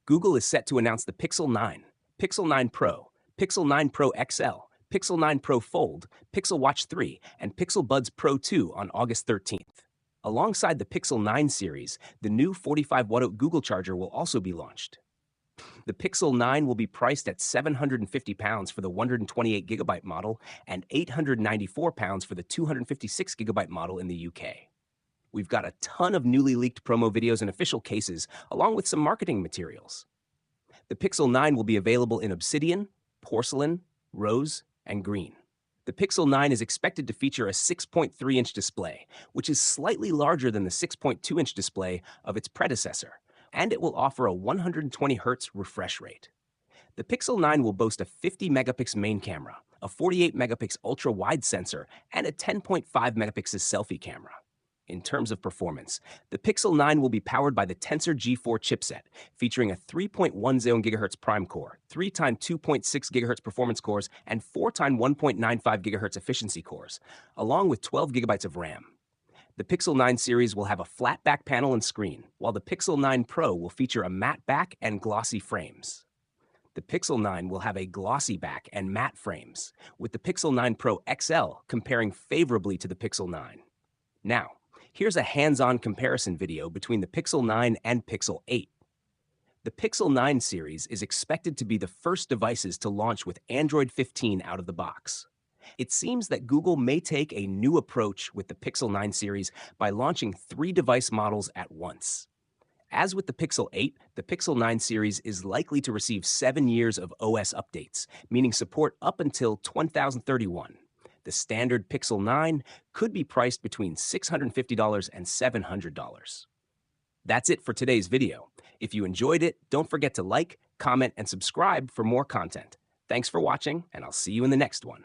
Google is set to announce the Pixel 9, Pixel 9 Pro, Pixel 9 Pro XL, Pixel 9 Pro Fold, Pixel Watch 3, and Pixel Buds Pro 2 on August 13th. Alongside the Pixel 9 series, the new 45-watt Google charger will also be launched. The Pixel 9 will be priced at £750 for the 128GB model and £894 for the 256GB model in the UK. We've got a ton of newly leaked promo videos and official cases, along with some marketing materials. The Pixel 9 will be available in Obsidian, Porcelain, Rose, and Green. The Pixel 9 is expected to feature a 6.3-inch display, which is slightly larger than the 6.2-inch display of its predecessor, and it will offer a 120Hz refresh rate. The Pixel 9 will boast a 50-megapixel main camera, a 48-megapixel ultra-wide sensor, and a 10.5-megapixel selfie camera. In terms of performance, the Pixel 9 will be powered by the Tensor G4 chipset, featuring a 3.10 GHz Prime core, 3x 2.6 GHz performance cores, and 4x 1.95 GHz efficiency cores, along with 12 GB of RAM. The Pixel 9 series will have a flat back panel and screen, while the Pixel 9 Pro will feature a matte back and glossy frames. The Pixel 9 will have a glossy back and matte frames, with the Pixel 9 Pro XL comparing favorably to the Pixel 9. Now, here's a hands-on comparison video between the Pixel 9 and Pixel 8. The Pixel 9 series is expected to be the first devices to launch with Android 15 out of the box. It seems that Google may take a new approach with the Pixel 9 series by launching 3 device models at once. As with the Pixel 8, the Pixel 9 series is likely to receive 7 years of OS updates, meaning support up until 2031. The standard Pixel 9 could be priced between $650 and $700. That's it for today's video. If you enjoyed it, don't forget to like, comment, and subscribe for more content. Thanks for watching, and I'll see you in the next one.